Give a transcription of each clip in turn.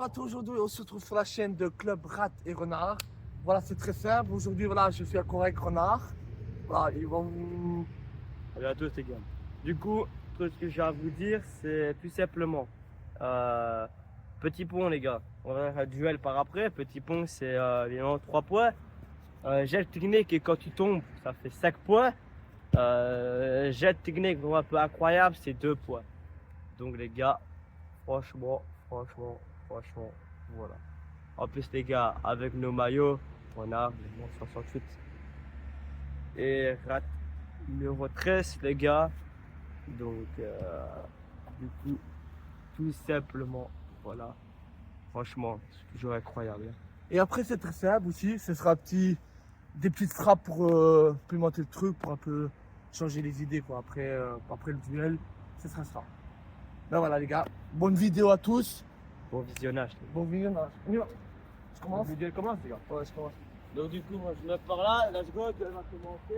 potes, aujourd'hui on se retrouve sur la chaîne de Club Rat et Renard. Voilà, c'est très simple. Aujourd'hui, voilà, je suis encore avec Renard. Voilà, ils vont vous... Salut à tous les gars. Du coup, tout ce que j'ai à vous dire, c'est tout simplement petit pont les gars. On va faire un duel par après. Petit pont, c'est évidemment 3 points. Jet technique et quand tu tombes, ça fait 5 points. Jet technique vraiment un peu incroyable, c'est 2 points. Donc les gars, franchement, voilà. En plus les gars, avec nos maillots, on a le 68 et rat numéro 13 les gars. Donc du coup, tout simplement, voilà. Franchement, c'est toujours incroyable. Et après, c'est très simple aussi. Ce sera des petites frappes pour pimenter le truc, pour un peu changer les idées, quoi. Après le duel, ce sera ça. Ben voilà, les gars. Bonne vidéo à tous. Bon visionnage. Bon visionnage. On y va. Je commence. Le duel commence les gars. Ouais, je commence. Donc du coup, moi je me mets par là, let's go, elle va commencer.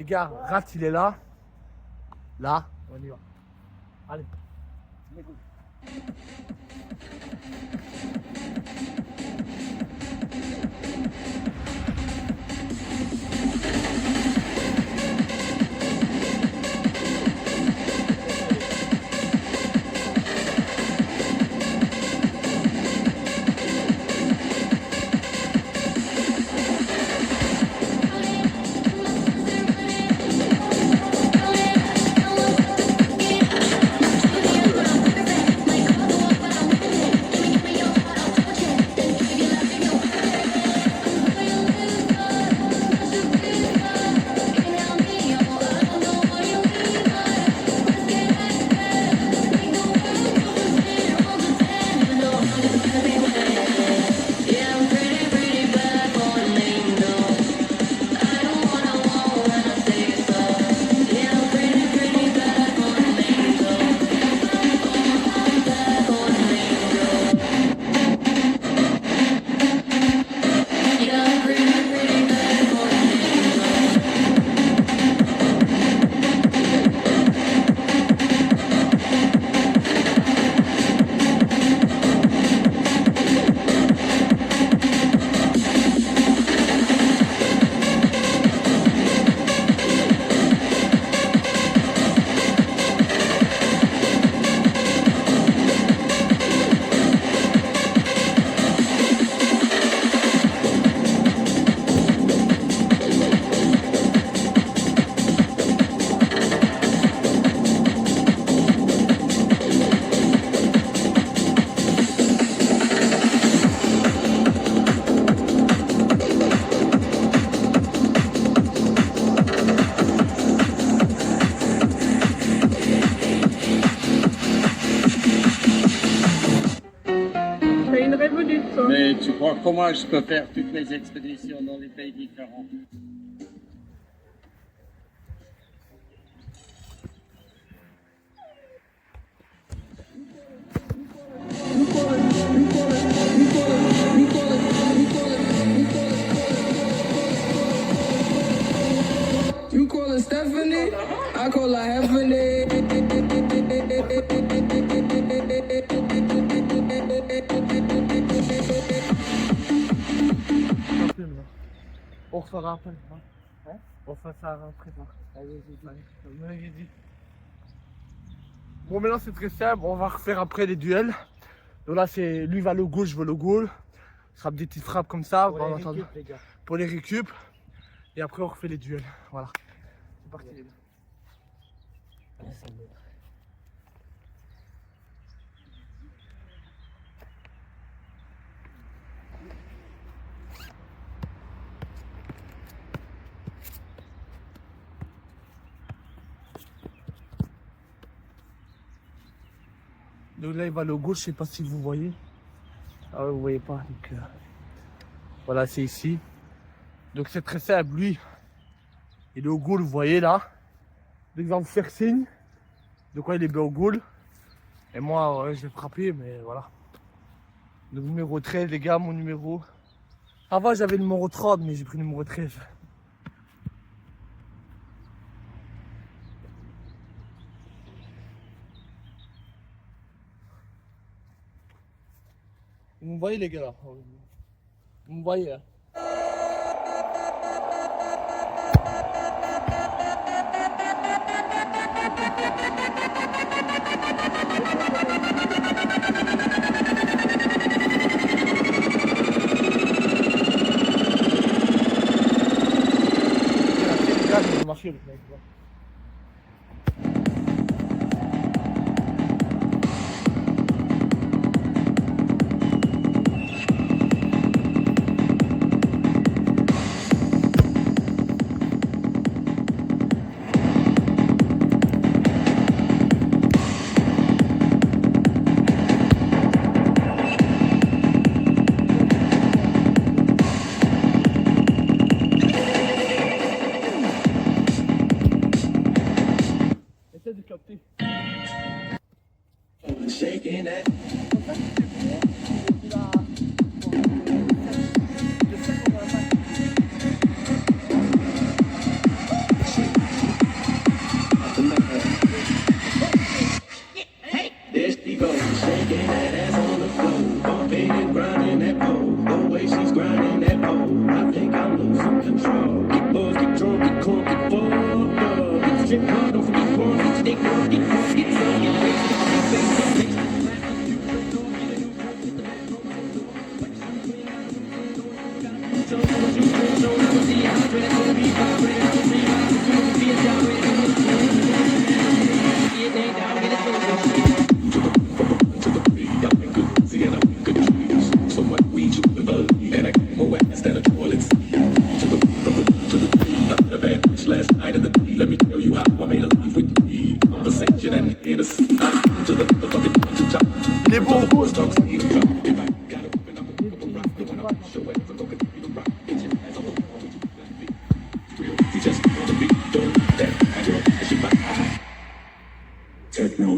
Les gars, Rat, il est là. Là, on y va. Allez. Mais tu crois comment je peux faire toutes mes expéditions dans des pays différents? You call her Stephanie, I call her Heavenly. On refera après. Hein? On fera ça après. Vas-y. Bon, maintenant c'est très simple. On va refaire après les duels. Donc là, c'est lui va le goal, je veux le goal. Ce sera des petites frappes comme ça. Pour les récup. Et après, on refait les duels. Voilà. C'est parti, les gars. Donc là, il va le gauche, je sais pas si vous voyez. Ah ouais, vous voyez pas. Donc, voilà, c'est ici. Donc c'est très simple, lui. Il est au goal, vous voyez là. Donc il va me faire signe. De quoi il est bien au goal. Et moi, ouais, je vais frapper, mais voilà. Le numéro 13, les gars, mon numéro. Avant, j'avais le numéro 30, mais j'ai pris le numéro 13. Vous me voyez les gars là? Vous me voyez hein? Il va marcher le mec. Essaye de capter. Shaking that. There she goes, shaking that ass on the floor, bumping and grinding that pole. The way she's grinding that pole, I think I'm losing control. Get buzzed, get drunk, get crunk, get fucked up. Get the strip club, don't forget one, get stick up, get drunk, get drunk, get wasted, get wasted. Last night at the let me tell you how I made a life with you. Conversation and innocence. To the fucking to top. Il est beau. Techno.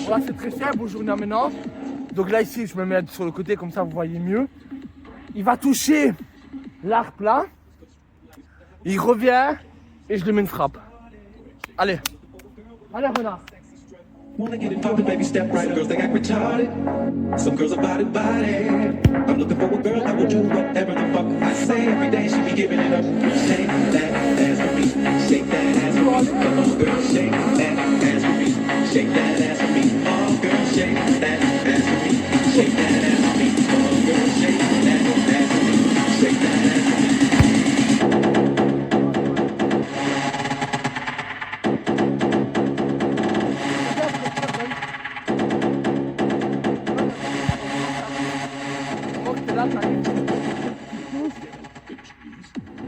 Voilà, c'est très simple, bonjour maintenant. Donc là ici je me mets sur le côté comme ça vous voyez mieux. Il va toucher l'arc là. Il revient et je lui mets une frappe. Allez. Allez renard. Wanna get it poppin', baby, step right. Some girls, they act retarded. Some girls are body. I'm looking for a girl that will do whatever the fuck I say. Every day she be giving it up. Shake that ass for me. Shake that ass for me. Come on, girl, shake that ass for me. Shake that ass for me. Oh, girl, shake that ass for me. Shake that ass for me. Oh, girl, shake that ass for me. Shake that ass for me. Là, t'arrives, tu pousses,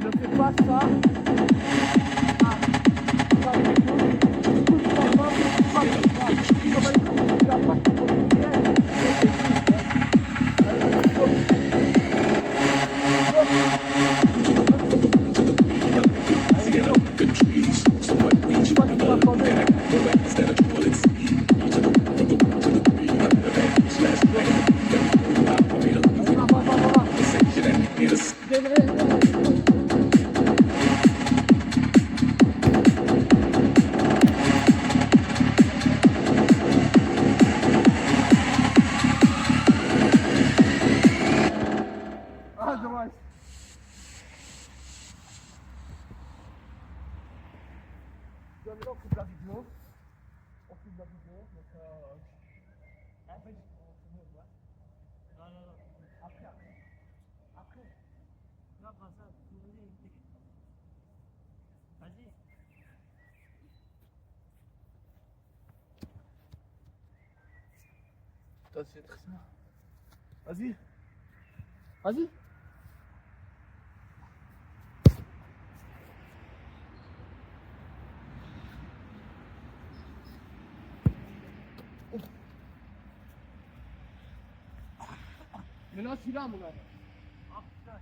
ne fais pas ça. Ah, tu vas avec nous, tu pousses ta main, tu vas avec moi. Tu vas avec nous, tu vas pas te Ah, dommage. Maintenant, on coupe la vidéo. On coupe la vidéo. Donc, en fait, on ouais. Non. Après. Non, pas ça. Vas-y. Putain, c'est très bien. Vas-y. Vas-y. Maintenant, celui-là, mon gars. Ah, putain.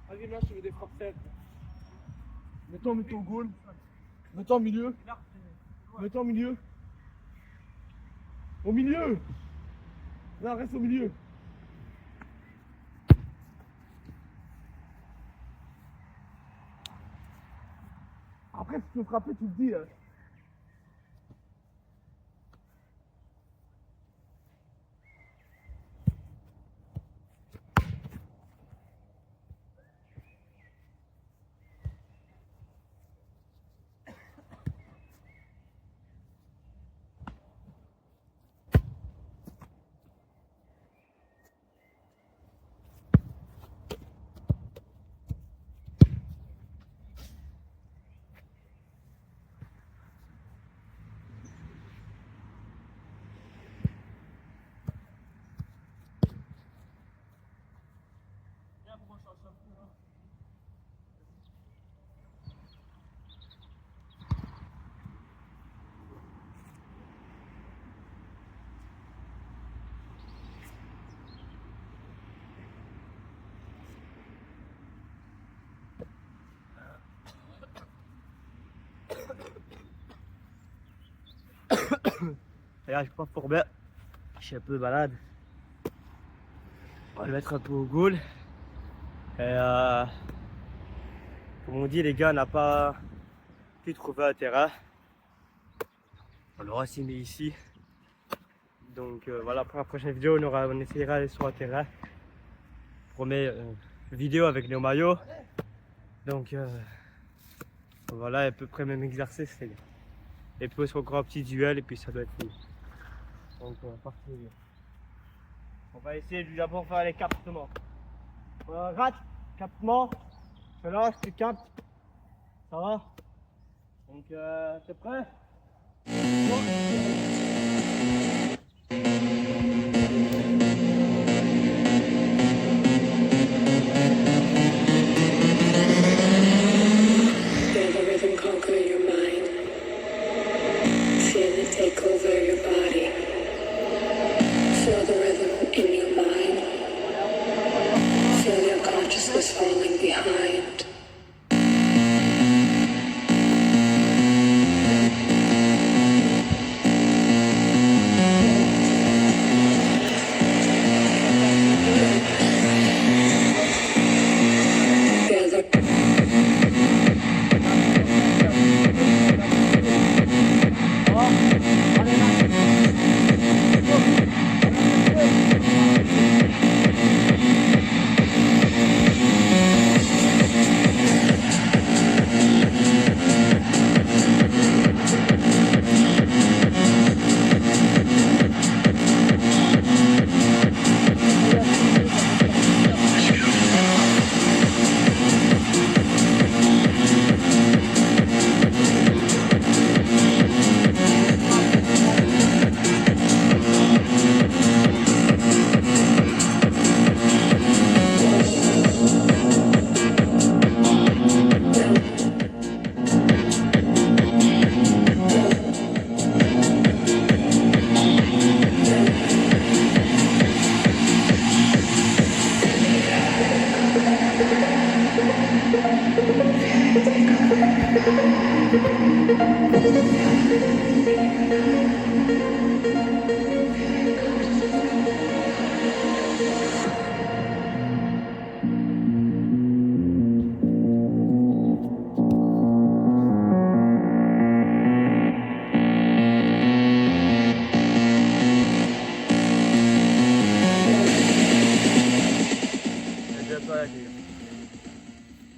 Vas-y, là, je fais des frappes tête. Mets-toi au goal. Mets-toi au milieu. Mets-toi au milieu. Au milieu. Là, reste au milieu. Après, si tu veux frapper, tu le dis. Hein. Et là, je suis pas fort bien. Je suis un peu malade. On va le mettre un peu au goal. Et comme on dit, les gars, on n'a pas pu trouver un terrain. On l'aura signé ici. Donc voilà, pour la prochaine vidéo, on essaiera d'aller sur un terrain. Promets vidéo avec nos maillots. Donc voilà, à peu près même exercice, les gars. Et puis on se fait encore un petit duel et puis ça doit être fini. Donc parfait. On va essayer de d'abord faire les captements. Rate, captement. Je lâche, tu captes. Ça va? Donc t'es prêt? Feel the rhythm conquer your mind. Feel it take over your body. Feel the rhythm in your mind. Feel your consciousness falling behind. Feel the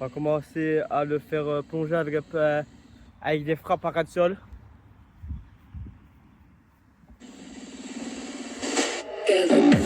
On va commencer à le faire plonger avec des frappes à ras de sol. feel the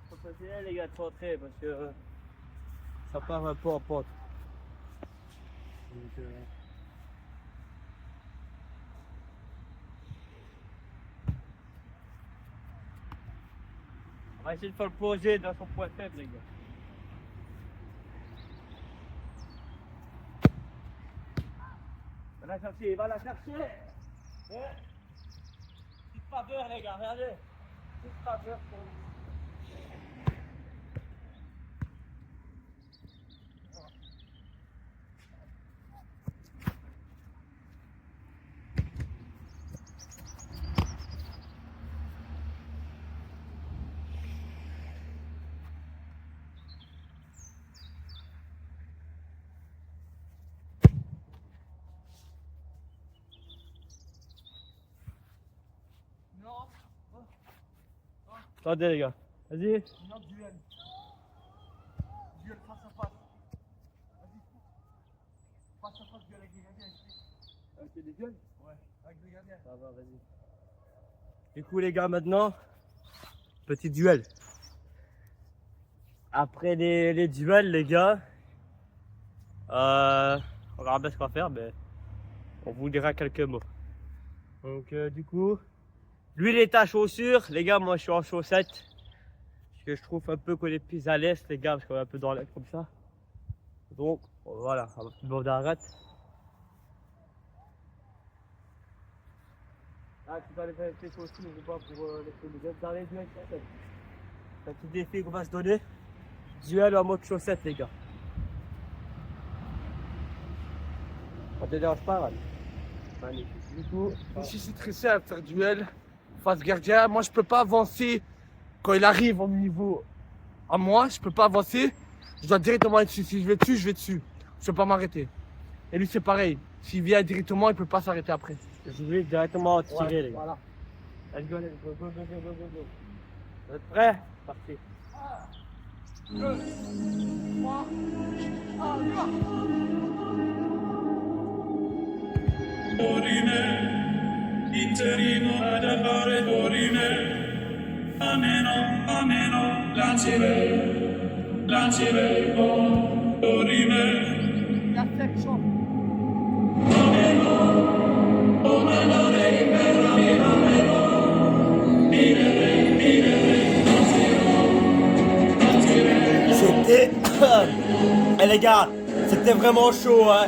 Faut continuer les gars de rentrer parce que ça part un peu en pente. Donc, on va essayer de faire le plonger dans son point faible les gars. Va la chercher, va la chercher. Petite faveur les gars, regardez. Petite faveur pour vous. Attendez les gars, vas-y. Duel. Duel face à face. Vas-y. Face à face, duel avec les gardiens. Ok, des gueules. Ouais, avec les gardiens. Ça va, vas-y. Du coup les gars, maintenant, petit duel. Après les duels les gars, on verra bien ce qu'on va faire, mais on vous dira quelques mots. Donc du coup, lui il est à chaussures, les gars, moi je suis en chaussettes. Parce que je trouve un peu qu'on est plus à l'aise les gars, parce qu'on est un peu dans l'air comme ça. Donc voilà, un petit bord d'arrête. Ah, tu vas les faire tes chaussures ou pas pour les dans les duels chaussettes. C'est un petit défi qu'on va se donner. Duel en mode chaussettes les gars. Ça te dérange pas, Ran? Magnifique. Du coup, Ici, c'est très simple, faire duel face gardien. Moi, je peux pas avancer quand il arrive au niveau à moi. Je peux pas avancer. Je dois directement être dessus. Si je vais dessus, je vais dessus. Je peux pas m'arrêter. Et lui, c'est pareil. S'il vient directement, il peut pas s'arrêter après. je vais directement tirer Ouais, les gars. voilà. Let's go, go, go, go, go, go, go, go. Vous êtes prêts? Parti. 2, 3, 1, on y va. Dorime, interimo ad appare dorime, ameno, lanciremo, dorime, La section. C'était... Eh les gars, c'était vraiment chaud hein.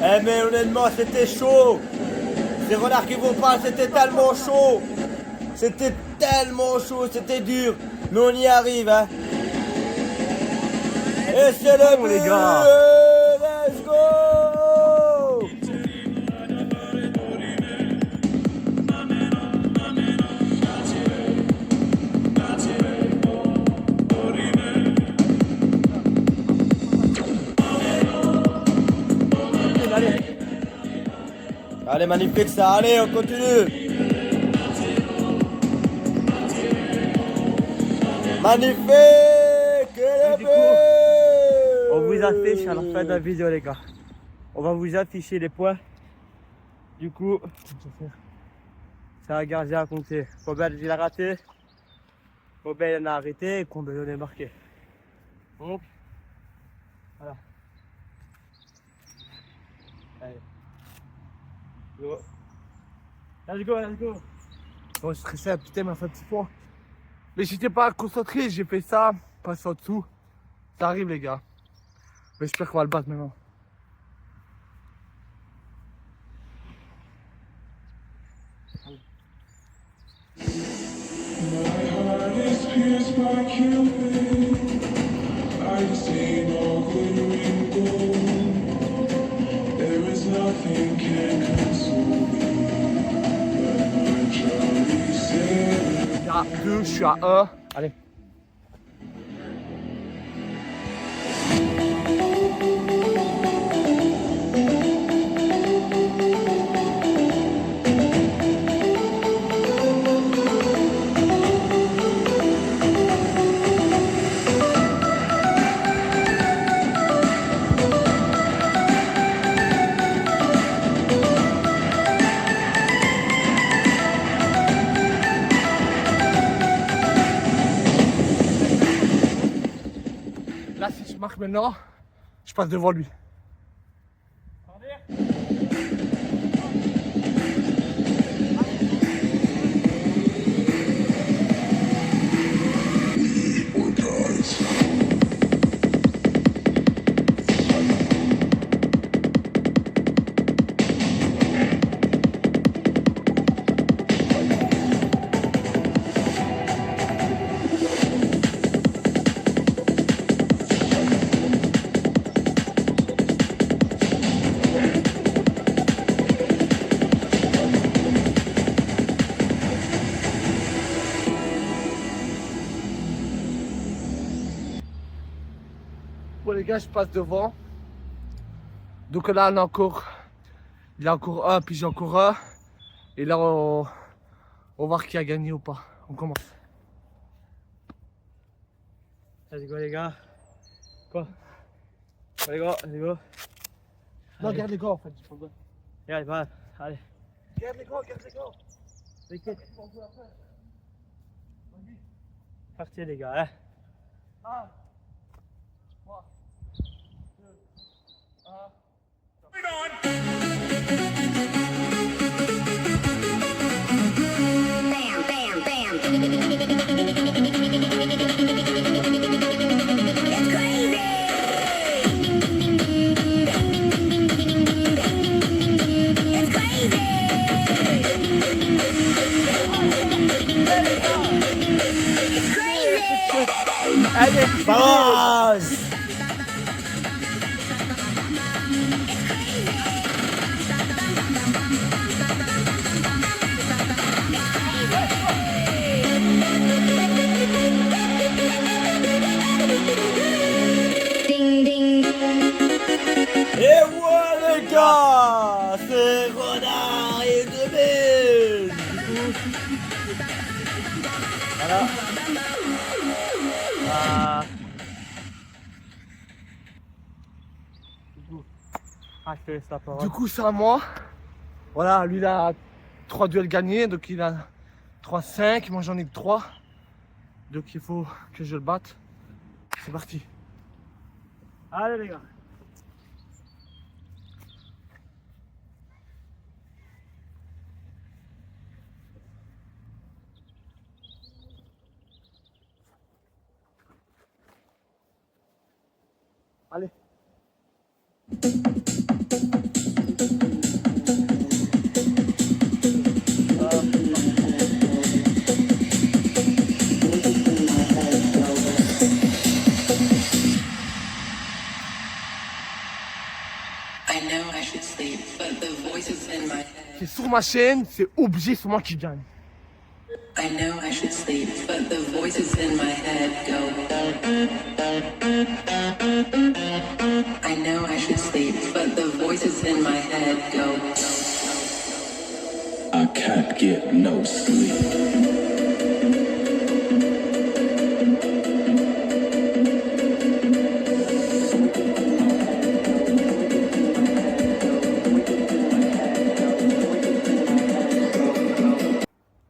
Eh mais honnêtement c'était chaud. Les renards qui vont pas, c'était tellement chaud. C'était tellement chaud, c'était dur. Mais on y arrive hein. Et c'est le but, les gars. Let's go. Allez, magnifique ça, allez, on continue. Magnifique. Du coup, On vous affiche à la fin de la vidéo, les gars. On va vous afficher les points. Du coup, c'est un gardien à compter. Combien il a raté, combien il en a arrêté et combien il en a marqué. Donc, voilà. Allez. Go. Let's go, let's go. Bon, je stressais, putain, m'a fait un petit point. Mais j'étais pas concentré, j'ai fait ça, passe en dessous. Ça arrive, les gars. Mais j'espère qu'on va le battre maintenant. Je suis à 2, je suis à 1. Allez. marque maintenant, je passe devant lui. Bon les gars, je passe devant. Donc là, on a encore, il y a encore un, puis j'ai encore un. Et là, on va voir qui a gagné ou pas. On commence. Let's go les gars. Quoi? Allez go, allez go. Non, garde les gars en fait. Allez, va, allez. Garde les gars, garde les gars. T'inquiète. Partez les gars, hein. 1, 3, 2, 1. Allez, balance! Ding ding. Et voilà les gars, c'est Renard et Debile. Voilà. Je te laisse la parole. Du coup, c'est à moi. Voilà, lui il a 3 duels gagnés, donc il a 3-5. Moi j'en ai que 3. Donc il faut que je le batte. C'est parti. Allez les gars. Allez. I know I should sleep, but the voices in my head. C'est sur ma chaîne, c'est obligé, c'est moi qui gagne. I know I should sleep, but the voices in my head go. I know I should sleep, but the voices in my head go. I can't get no sleep.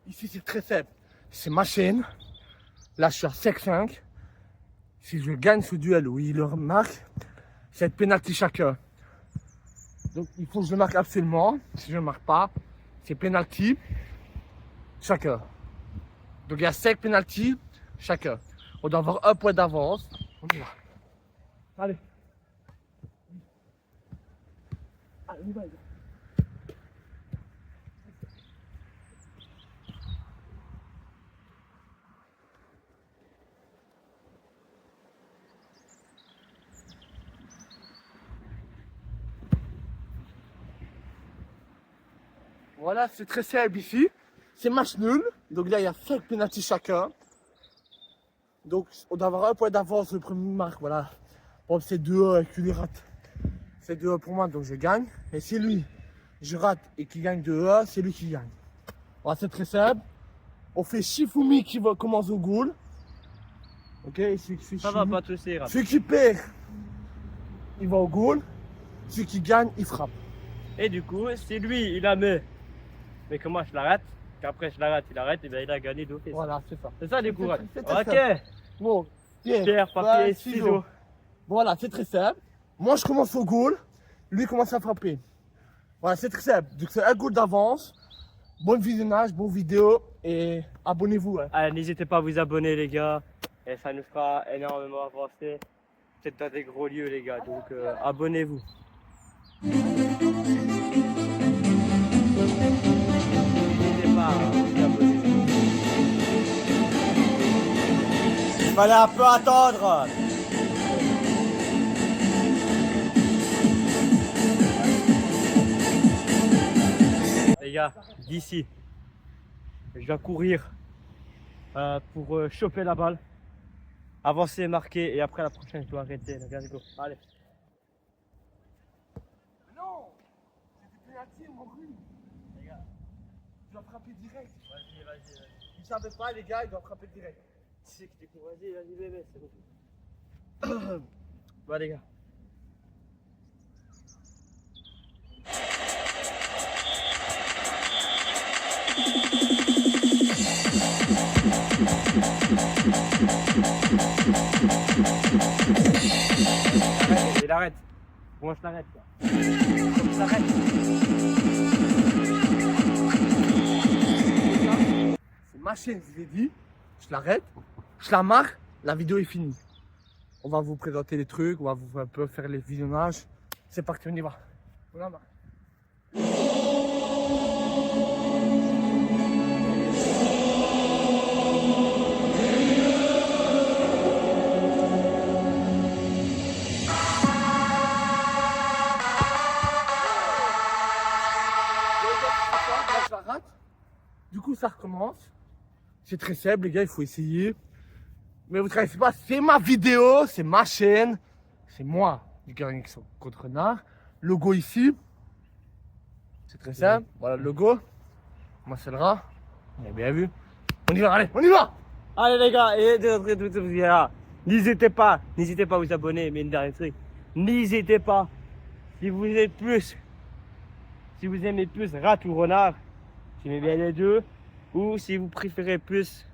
Ici c'est très simple. C'est ma chaîne. Là je suis à 5-5. Si je gagne ce duel où il le marque, c'est pénalty chacun. Donc il faut que je le marque absolument. Si je ne le marque pas, c'est pénalty chacun. Donc il y a 5 pénalty chacun. On doit avoir un point d'avance. On y va. Allez. Allez, on y va. Voilà, c'est très simple ici. C'est match nul. Donc là, il y a 5 pénaltys chacun. Donc, on doit avoir un point d'avance le premier marque. Voilà. Bon, c'est 2-1 et qu'il rate. C'est 2-1 pour moi, donc je gagne. Et si lui, je rate et qu'il gagne 2-1, c'est lui qui gagne. Voilà, c'est très simple. On fait Shifumi qui commence au goal. Ok, Ça va pas tous les celui qui perd, il va au goal. Celui qui gagne, il frappe. Et du coup, si lui il la met, mais que moi je l'arrête, qu'après je l'arrête, il arrête, et bien il a gagné d'office. Voilà, c'est ça. C'est ça les courants. C'est très simple. Ok. Bon, Pierre, papier, ciseaux. Voilà, c'est très simple. Moi, je commence au goal. Lui commence à frapper. Voilà, c'est très simple. Donc, c'est un goal d'avance. Bon visionnage, bonne vidéo. Et abonnez-vous. Hein. Allez, n'hésitez pas à vous abonner, les gars. Et ça nous fera énormément avancer. Peut-être dans des gros lieux, les gars. Donc, abonnez-vous. N'hésitez pas à vous abonner. Il fallait un peu attendre. Les gars, d'ici, je dois courir pour choper la balle, avancer, marquer, et après la prochaine, je dois arrêter. Donc, let's go. Allez. Non, c'était pénalty, mon rue. Les gars, il doit frapper direct. Vas-y. Ils ne savaient pas, les gars, ils doivent frapper direct. Tu sais que t'es court. Vas-y, bébé, c'est bon. Bon, les gars. Il arrête. Moi, je t'arrête. Je t'arrête. C'est ma chaîne, je l'ai dit. Je l'arrête, je la marque, la vidéo est finie. On va vous présenter les trucs, on va vous un peu faire les visionnages. C'est parti, on y va. On la marque. Je la rate. Du coup, ça recommence. C'est très simple, les gars, il faut essayer. Mais vous ne traversez pas, c'est ma vidéo, c'est ma chaîne. C'est moi, du Guerrier contre Renard. Logo ici. C'est très simple. Voilà le logo. Moi, c'est le rat. Vous avez bien vu. On y va, allez, on y va! Allez les gars, et n'hésitez pas à vous abonner, mais une dernière truc, n'hésitez pas, si vous aimez plus rat ou renard, si vous aimez bien les deux, ou si vous préférez plus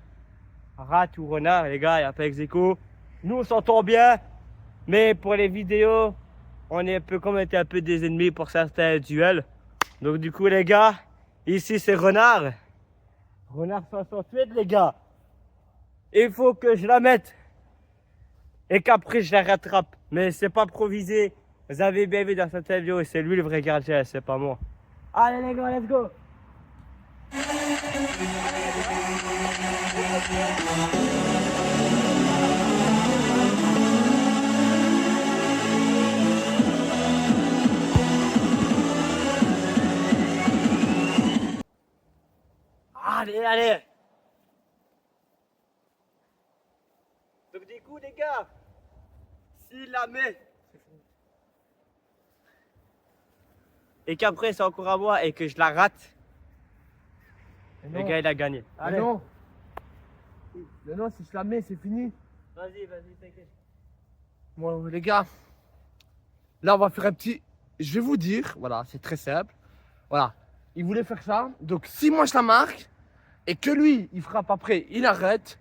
rat ou renard, les gars, il n'y a pas ex-aequo. Nous on s'entend bien, mais pour les vidéos, on est un peu comme un peu des ennemis pour certains duels. Donc du coup les gars, ici c'est renard. Renard 68 les gars. Il faut que je la mette et qu'après je la rattrape. Mais c'est pas improvisé. Vous avez bien vu dans cette vidéo, c'est lui le vrai gardien, c'est pas moi. Allez les gars, let's go. Allez. Donc du coup les gars, s'il la met et qu'après c'est encore à moi et que je la rate, le gars il a gagné. Allez. Non. Non, si je la mets, c'est fini. Vas-y, t'inquiète. Bon, les gars, là on va faire un petit. Je vais vous dire, voilà, c'est très simple. Voilà, il voulait faire ça. Donc si moi je la marque et que lui il frappe après, il arrête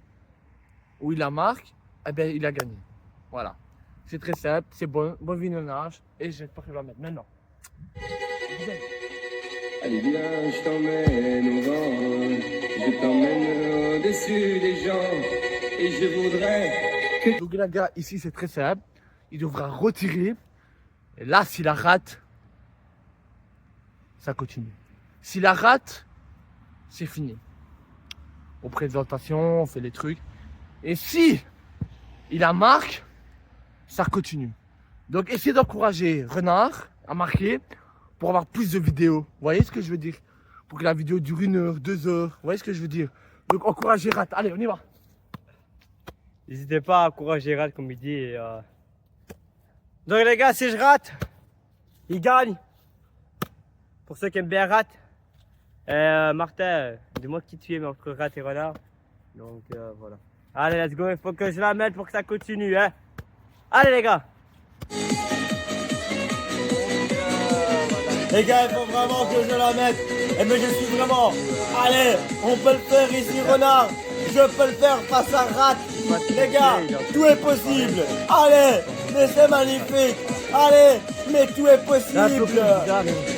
ou il la marque, eh bien il a gagné. Voilà, c'est très simple, c'est bon visionnage et j'espère que je vais la mettre maintenant. Allez viens, je t'emmène au vent, je t'emmène au-dessus des gens, et je voudrais que... Donc les gars, ici c'est très simple, il devra retirer, et là s'il la rate, ça continue. S'il la rate, c'est fini. On présentation, on fait les trucs, et si il la marque, ça continue. Donc essayez d'encourager Renard à marquer, pour avoir plus de vidéos. Vous voyez ce que je veux dire? Pour que la vidéo dure 1 heure, 2 heures. Vous voyez ce que je veux dire? Donc encouragez Rat. Allez, on y va. N'hésitez pas à encourager Rat comme il dit. Et, Donc les gars, si je rate, il gagne. Pour ceux qui aiment bien Rat. Martin, dis-moi qui tu es entre Rat et Renard. Donc voilà. Allez, let's go. Il faut que je la mette pour que ça continue. Hein. Allez les gars. Les gars, il faut vraiment que je la mette. Et mais je suis vraiment. Allez, on peut le faire ici, Renard. Je peux le faire face à Rat. Les gars, tout est possible. Allez. mais c'est magnifique. Allez, mais tout est possible.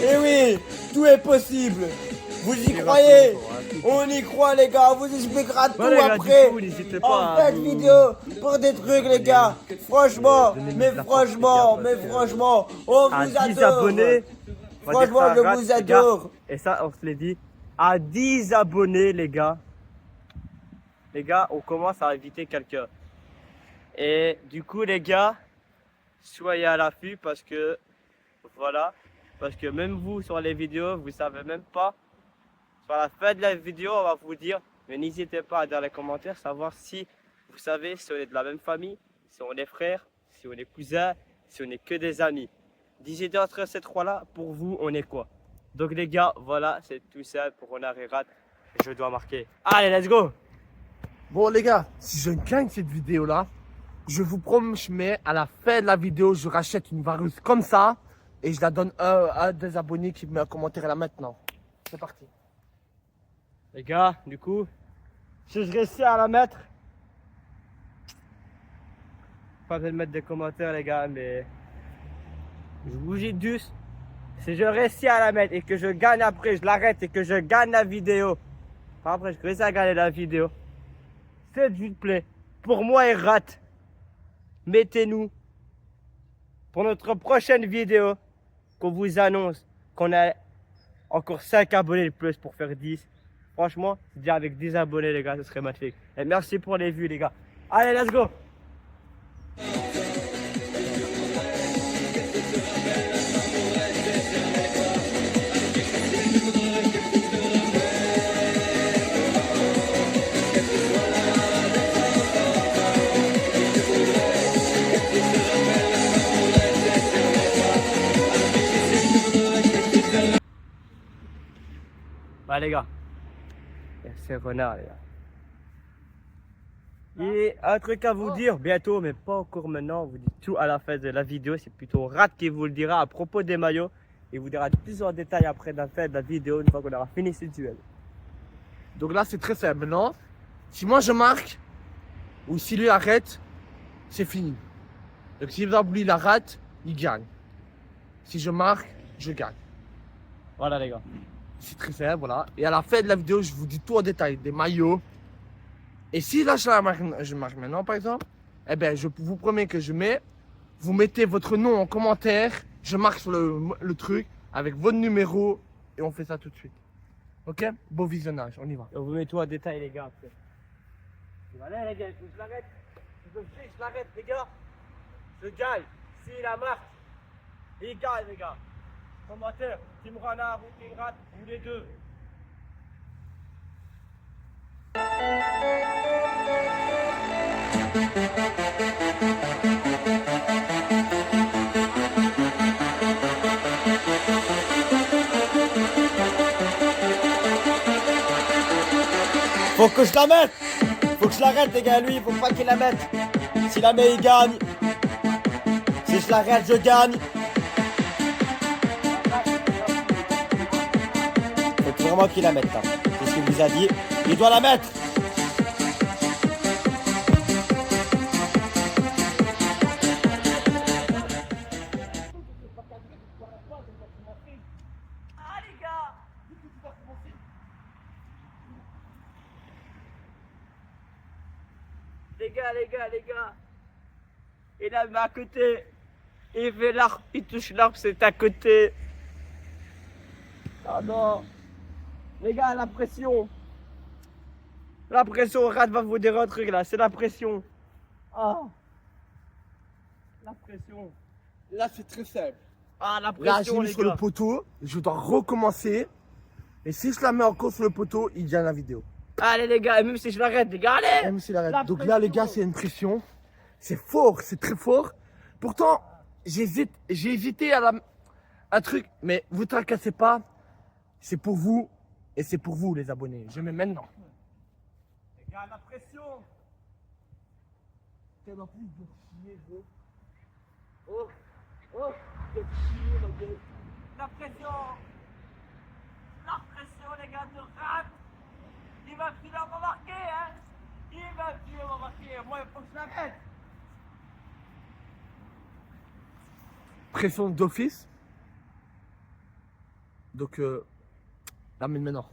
Et oui, tout est possible. Vous y croyez? On y croit, les gars. On vous expliquera tout les gars, après. du coup, n'hésitez pas En à fait, vous- vidéo pour des trucs, les gars. Franchement, mais franchement, on À vous 10 adore. abonnés. on va dire Franchement, ça je rate, vous les gars. adore. Et ça, on se l'est dit. À 10 abonnés, les gars. Les gars, on commence à inviter quelqu'un. Et du coup, les gars, soyez à l'affût parce que, voilà, parce que même vous, sur les vidéos, vous savez même pas. Sur la fin de la vidéo, on va vous dire, mais n'hésitez pas à dire dans les commentaires, savoir si vous savez si on est de la même famille, si on est frères, si on est cousins, si on est que des amis. Dites entre ces trois-là, pour vous, on est quoi? Donc les gars, voilà, c'est tout simple pour Renard et Rat. Je dois marquer. Allez, let's go! Bon les gars, si je gagne cette vidéo là, je vous promets à la fin de la vidéo, je rachète une vareuse comme ça et je la donne à des abonnés qui me met un commentaire là maintenant. C'est parti. Les gars, du coup, si je réussis à la mettre, pas besoin de mettre des commentaires les gars, mais je vous dis juste, si je réussis à la mettre et que je gagne après, je l'arrête et que je gagne la vidéo, enfin, après je réussis à gagner la vidéo, c'est du play. Pour moi et Rat, mettez-nous pour notre prochaine vidéo qu'on vous annonce qu'on a encore 5 abonnés de plus pour faire 10. Franchement, déjà avec 10 abonnés les gars, ce serait magnifique. Et merci pour les vues les gars. Allez, let's go! Bah les gars, c'est Renard les gars. Et un truc à vous dire bientôt, mais pas encore maintenant, on vous dit tout à la fin de la vidéo, c'est plutôt Rat qui vous le dira à propos des maillots. Il vous dira plus en détail après la fin de la vidéo, une fois qu'on aura fini ce duel. Donc là c'est très simple, non? Si moi je marque, ou si lui arrête, c'est fini. Donc si lui il arrête, il gagne. Si je marque, je gagne. Voilà les gars. C'est très simple, voilà. Et à la fin de la vidéo, je vous dis tout en détail, des maillots. Et si là je marque maintenant par exemple, eh ben je vous promets que vous mettez votre nom en commentaire, je marque sur le truc avec votre numéro et on fait ça tout de suite. Ok? Beau visionnage, on y va. Et on vous met tout en détail les gars après. Voilà les gars, il faut que je l'arrête. Je l'arrête les gars. Je gagne. S'il la marque, il gagne les gars. Commentaire, Team Renard ou Team Rat, ou les deux. Faut que je la mette. Faut que je l'arrête, les gars. Lui, faut pas qu'il la mette. S'il la met, il gagne. Si je l'arrête, je gagne. Faut vraiment qu'il la mette, là. C'est ce qu'il vous a dit. Il doit la mettre. Ah les gars! Les gars. Il la met à côté. Il fait l'arbre, il touche l'arbre, c'est à côté. Ah non. Les gars, la pression. La pression, Rat va vous dire un truc là, c'est la pression. Ah. La pression. Là c'est très simple. Ah, la Là j'ai pression, mis les sur gars. le poteau, je dois recommencer. Et si je la mets encore sur le poteau, il gagne la vidéo. Allez les gars, même si je l'arrête, les gars, allez! Même s'il arrête. La Donc là les gars pression. c'est une pression. C'est fort, c'est très fort. Pourtant j'ai hésité à un truc, mais vous tracassez pas. C'est pour vous et c'est pour vous les abonnés. Je mets maintenant. Les gars, la pression. Oh, oh, la pression. La pression, les gars, de Rat. Il va finalement marquer, hein. Il va finalement marquer. Moi, il faut que je la mette. pression d'office. Donc, l'amène maintenant.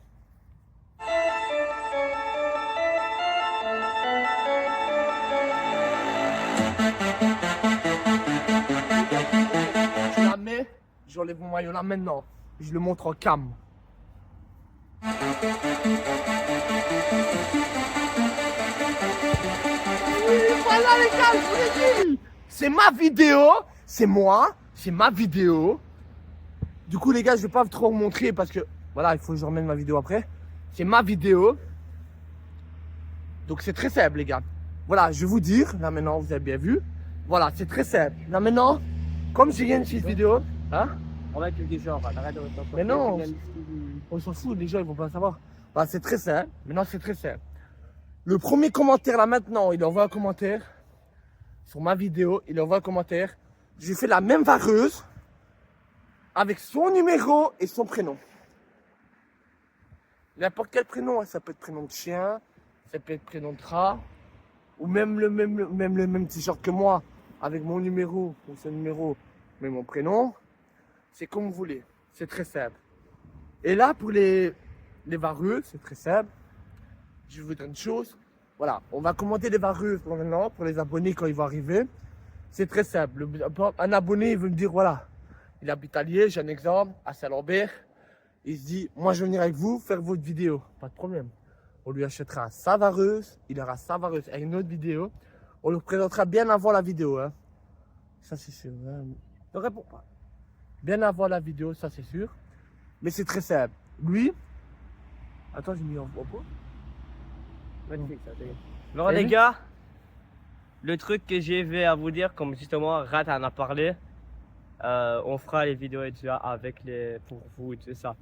Je la mets, j'enlève mon maillot là maintenant. Je le montre en cam. Voilà les gars, je vous l'ai dit. C'est ma vidéo, c'est moi, c'est ma vidéo. Du coup les gars, je vais pas trop vous montrer parce que voilà, il faut que je remette ma vidéo après. C'est ma vidéo. Donc c'est très simple les gars. Voilà, je vais vous dire, là maintenant vous avez bien vu. Voilà, c'est très simple. Là maintenant, comme j'ai gagné cette vidéo, hein? On va être quelque chose, arrête de Mais non, on s'en fout, les gens ils vont pas savoir. Voilà, c'est très simple. Maintenant c'est très simple. Le premier commentaire là maintenant, il envoie un commentaire sur ma vidéo, il envoie un commentaire. J'ai fait la même vareuse avec son numéro et son prénom. N'importe quel prénom, hein. Ça peut être prénom de chien, ça peut être prénom de rat, ou même le même t-shirt que moi, avec mon numéro, ou son numéro, mais mon prénom. C'est comme vous voulez, c'est très simple. Et là, pour les vareuses, c'est très simple. Je vous donne une chose. Voilà, on va commenter les vareuses pour maintenant, pour les abonnés quand ils vont arriver. C'est très simple. Un abonné, il veut me dire, voilà, il habite à Liège, j'ai un exemple, à Saint-Lambert. Il se dit, moi je vais venir avec vous faire votre vidéo. Pas de problème. On lui achètera sa vareuse, il aura sa vareuse avec une autre vidéo. On le présentera bien avant la vidéo. Hein. Ça c'est sûr. Hein. Ne réponds pas. Bien avant la vidéo, ça c'est sûr. Mais c'est très simple. Lui, attends, j'ai mis en pot. Alors les gars, le truc que j'ai à vous dire, comme justement Rat en a parlé, on fera les vidéos déjà avec pour vous et tout ça.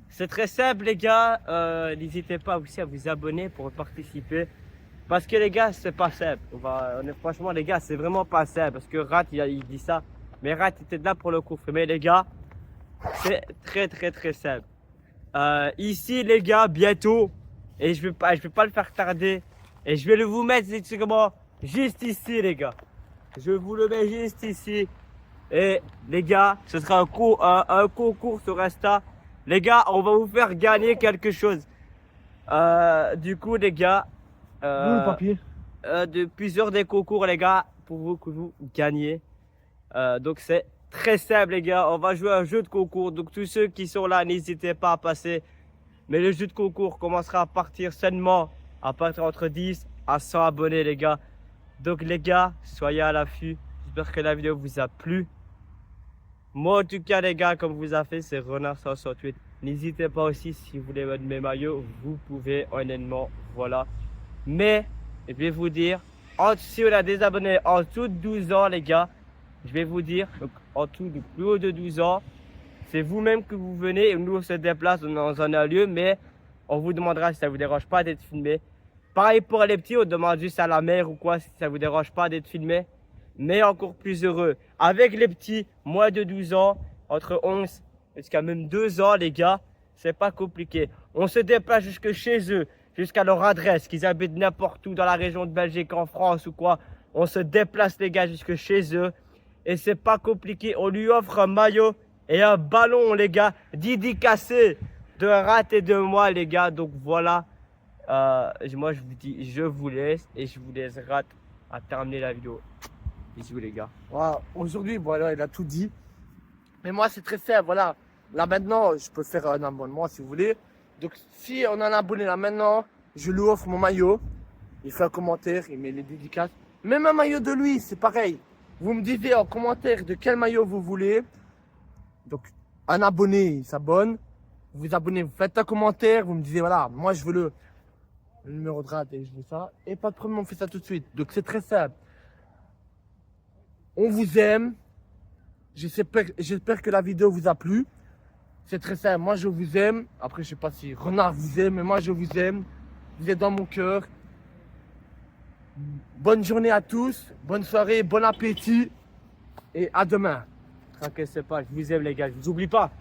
C'est très simple les gars, n'hésitez pas aussi à vous abonner pour participer. Parce que les gars, c'est pas simple. Franchement les gars, c'est vraiment pas simple. Parce que Rat, il dit ça. Mais Rat était là pour le coup. Mais les gars, c'est très simple. Ici les gars, bientôt. Et je vais pas le faire tarder. Et je vais vous mettre juste ici les gars. Je vous le mets juste ici. Et les gars, ce sera un concours sur Insta. Les gars, on va vous faire gagner quelque chose. Du coup les gars, le papier. De plusieurs des concours les gars, pour vous que vous gagnez. Donc c'est très simple les gars, on va jouer à un jeu de concours. Donc tous ceux qui sont là, n'hésitez pas à passer. Mais le jeu de concours commencera à partir seulement à partir entre 10 à 100 abonnés les gars. Donc les gars, soyez à l'affût. J'espère que la vidéo vous a plu. Moi en tout cas les gars, comme vous avez fait, c'est Renard168. N'hésitez pas aussi, si vous voulez mes maillots, vous pouvez honnêtement, voilà. Mais, je vais vous dire, si on a des abonnés en dessous de 12 ans les gars, je vais vous dire, donc, en dessous de plus haut de 12 ans, c'est vous-même que vous venez et nous on se déplace dans un lieu, mais on vous demandera si ça vous dérange pas d'être filmé. Pareil pour les petits, on demande juste à la mère ou quoi si ça vous dérange pas d'être filmé. Mais encore plus heureux. Avec les petits, moins de 12 ans, entre 11 jusqu'à même 2 ans les gars, c'est pas compliqué. On se déplace jusque chez eux, jusqu'à leur adresse, qu'ils habitent n'importe où dans la région de Belgique, en France ou quoi. On se déplace les gars jusque chez eux. Et c'est pas compliqué, on lui offre un maillot et un ballon les gars, dédicacé de Rat et de moi les gars. Donc voilà, moi je vous dis, je vous laisse et je vous laisse Rat à terminer la vidéo. Bisous les gars. Voilà, aujourd'hui, voilà, il a tout dit. Mais moi c'est très simple, voilà. Là maintenant, je peux faire un abonnement si vous voulez. Donc si on a un abonné là maintenant, je lui offre mon maillot. Il fait un commentaire, il met les dédicaces. Même un maillot de lui, c'est pareil. Vous me dites en commentaire de quel maillot vous voulez. Donc, un abonné, il s'abonne. Vous vous abonnez, vous faites un commentaire. Vous me disiez, voilà, moi je veux le numéro de Rat et je veux ça. Et pas de problème, on fait ça tout de suite. Donc, c'est très simple. On vous aime. J'espère que la vidéo vous a plu. C'est très simple. Moi, je vous aime. Après, je sais pas si Renard vous aime, mais moi, je vous aime. Vous êtes dans mon cœur. Bonne journée à tous, bonne soirée, bon appétit et à demain. Tracassez pas, je vous aime les gars, je vous oublie pas.